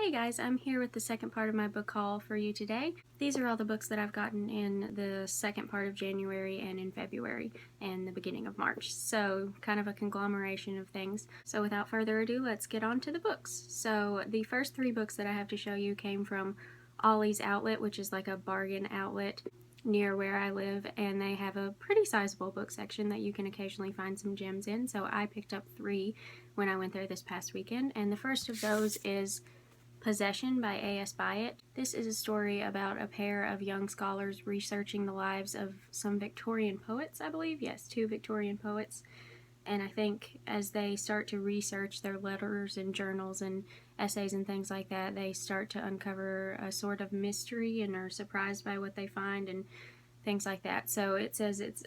Hey guys, I'm here with the second part of my book haul for you today. These are all the books that I've gotten in the second part of January and in February and the beginning of March. So kind of a conglomeration of things. So without further ado, let's get on to the books. So the first three books that I have to show you came from Ollie's Outlet, which is like a bargain outlet near where I live, and they have a pretty sizable book section that you can occasionally find some gems in. So I picked up three when I went there this past weekend, and the first of those is Possession by A.S. Byatt. This is a story about a pair of young scholars researching the lives of some Victorian poets, I believe. Yes, two Victorian poets. And I think as they start to research their letters and journals and essays and things like that, they start to uncover a sort of mystery and are surprised by what they find and things like that. So it says it's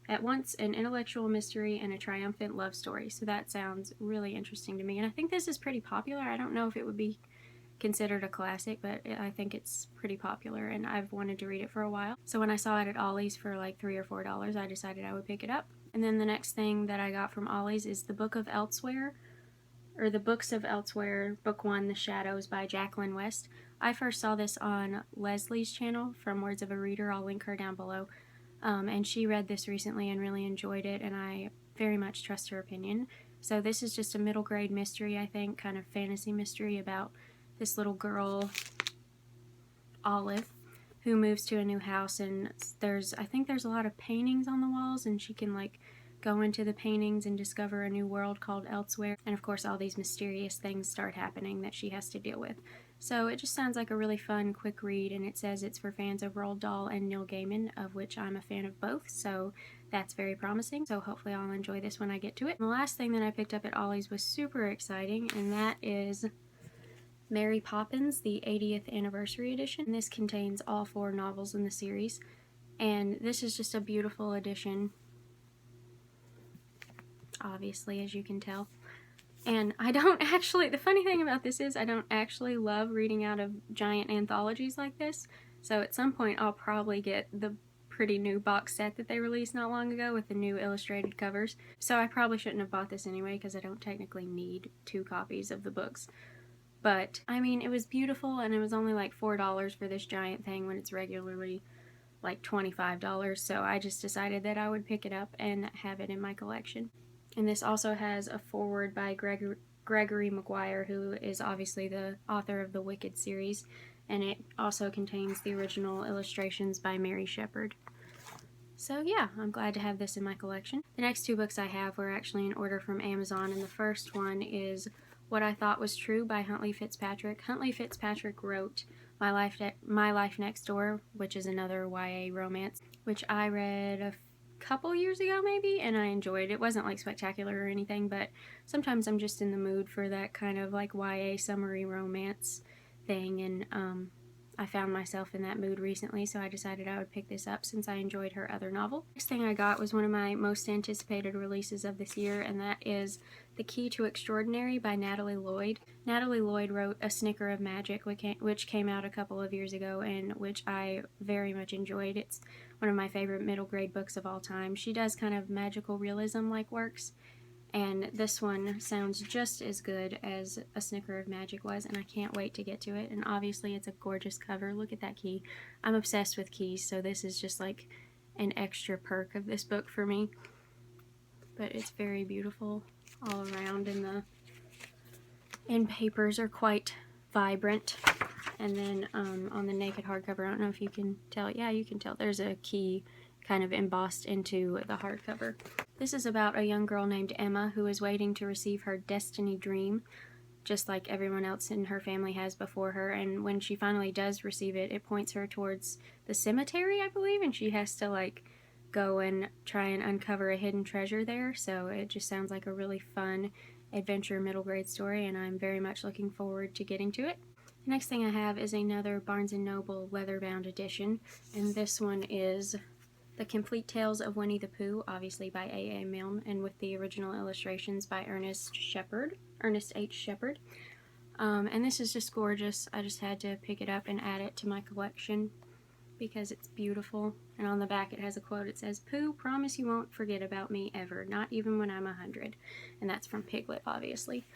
at once an intellectual mystery and a triumphant love story. So that sounds really interesting to me. And I think this is pretty popular. I don't know if it would be considered a classic, but I think it's pretty popular and I've wanted to read it for a while. So when I saw it at Ollie's for like $3 or $4, I decided I would pick it up. And then the next thing that I got from Ollie's is the Book of Elsewhere, or the Books of Elsewhere, Book 1, The Shadows by Jacqueline West. I first saw this on Leslie's channel from Words of a Reader. I'll link her down below. And she read this recently and really enjoyed it, and I very much trust her opinion. So this is just a middle grade mystery, I think, kind of fantasy mystery about this little girl, Olive, who moves to a new house, and I think there's a lot of paintings on the walls, and she can like go into the paintings and discover a new world called Elsewhere. And of course all these mysterious things start happening that she has to deal with. So it just sounds like a really fun, quick read, and it says it's for fans of Roald Dahl and Neil Gaiman, of which I'm a fan of both, so that's very promising. So hopefully I'll enjoy this when I get to it. And the last thing that I picked up at Ollie's was super exciting, and that is Mary Poppins, the 80th Anniversary Edition. And this contains all 4 novels in the series, and this is just a beautiful edition, obviously, as you can tell. And I don't actually, the funny thing about this is I don't actually love reading out of giant anthologies like this, so at some point I'll probably get the pretty new box set that they released not long ago with the new illustrated covers. So I probably shouldn't have bought this anyway because I don't technically need 2 copies of the books. But, I mean, it was beautiful, and it was only like $4 for this giant thing when it's regularly like $25, so I just decided that I would pick it up and have it in my collection. And this also has a foreword by Gregory Maguire, who is obviously the author of the Wicked series, and it also contains the original illustrations by Mary Shepard. So yeah, I'm glad to have this in my collection. The next 2 books I have were actually in order from Amazon, and the first one is What I Thought Was True by Huntley Fitzpatrick. Huntley Fitzpatrick wrote My Life Next Door, which is another YA romance, which I read a couple years ago maybe, and I enjoyed. It wasn't like spectacular or anything, but sometimes I'm just in the mood for that kind of like YA summary romance thing, and I found myself in that mood recently, so I decided I would pick this up since I enjoyed her other novel. Next thing I got was one of my most anticipated releases of this year, and that is The Key to Extraordinary by Natalie Lloyd. Natalie Lloyd wrote A Snicker of Magic, which came out a couple of years ago and which I very much enjoyed. It's one of my favorite middle grade books of all time. She does kind of magical realism-like works, and this one sounds just as good as A Snicker of Magic was, and I can't wait to get to it. And obviously it's a gorgeous cover. Look at that key. I'm obsessed with keys, so this is just like an extra perk of this book for me. But it's very beautiful all around, and the end papers are quite vibrant. And then on the naked hardcover, I don't know if you can tell. Yeah, you can tell. There's a key kind of embossed into the hardcover. This is about a young girl named Emma who is waiting to receive her destiny dream, just like everyone else in her family has before her, and when she finally does receive it, it points her towards the cemetery, I believe, and she has to like go and try and uncover a hidden treasure there. So it just sounds like a really fun adventure middle grade story, and I'm very much looking forward to getting to it. The next thing I have is another Barnes & Noble leather-bound edition, and this one is The Complete Tales of Winnie the Pooh, obviously by A.A. Milne, and with the original illustrations by Ernest H. Shepard. And this is just gorgeous. I just had to pick it up and add it to my collection because it's beautiful. And on the back it has a quote. It says, "Pooh, promise you won't forget about me ever, not even when I'm 100. And that's from Piglet, obviously.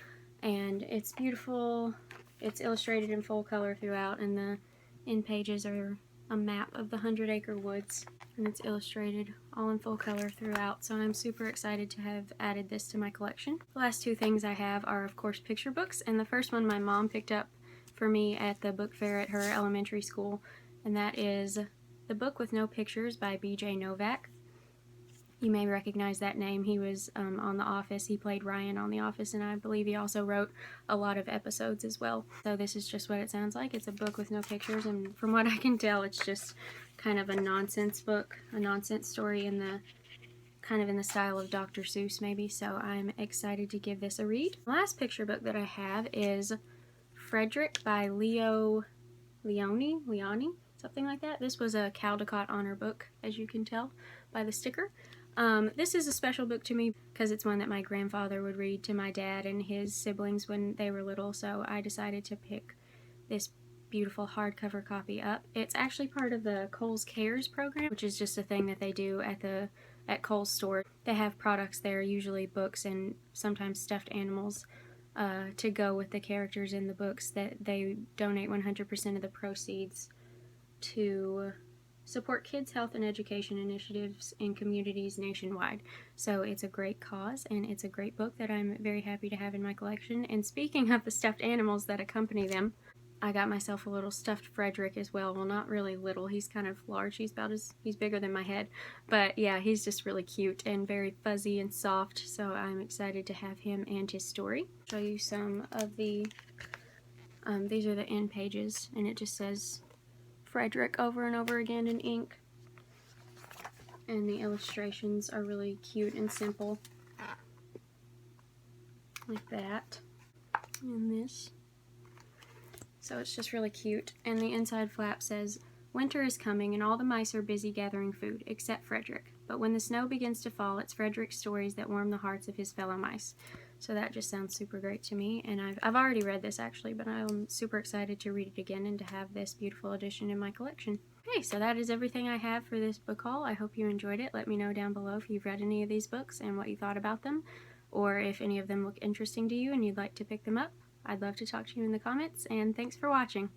And it's beautiful. It's illustrated in full color throughout, and the end pages are a map of the 100-acre woods, and it's illustrated all in full color throughout, so I'm super excited to have added this to my collection. The last two things I have are, of course, picture books, and the first one my mom picked up for me at the book fair at her elementary school, and that is The Book with No Pictures by B.J. Novak. You may recognize that name. He was on The Office. He played Ryan on The Office, and I believe he also wrote a lot of episodes as well. So this is just what it sounds like. It's a book with no pictures, and from what I can tell, it's just kind of a nonsense book, a nonsense story in the kind of in the style of Dr. Seuss maybe, so I'm excited to give this a read. The last picture book that I have is Frederick by Leone, something like that. This was a Caldecott honor book, as you can tell by the sticker. This is a special book to me because it's one that my grandfather would read to my dad and his siblings when they were little, so I decided to pick this beautiful hardcover copy up. It's actually part of the Kohl's Cares program, which is just a thing that they do at Kohl's store. They have products there, usually books and sometimes stuffed animals, to go with the characters in the books, that they donate 100% of the proceeds to support kids' health and education initiatives in communities nationwide. So it's a great cause, and it's a great book that I'm very happy to have in my collection. And speaking of the stuffed animals that accompany them, I got myself a little stuffed Frederick as well. Well, not really little. He's kind of large. He's bigger than my head. But yeah, he's just really cute and very fuzzy and soft. So I'm excited to have him and his story. I'll show you some of the, these are the end pages, and it just says Frederick over and over again in ink. And the illustrations are really cute and simple. Like that. And this. So it's just really cute. And the inside flap says, "Winter is coming and all the mice are busy gathering food, except Frederick. But when the snow begins to fall, it's Frederick's stories that warm the hearts of his fellow mice." So that just sounds super great to me. And I've already read this actually, but I'm super excited to read it again and to have this beautiful edition in my collection. Okay, so that is everything I have for this book haul. I hope you enjoyed it. Let me know down below if you've read any of these books and what you thought about them, or if any of them look interesting to you and you'd like to pick them up. I'd love to talk to you in the comments, and thanks for watching.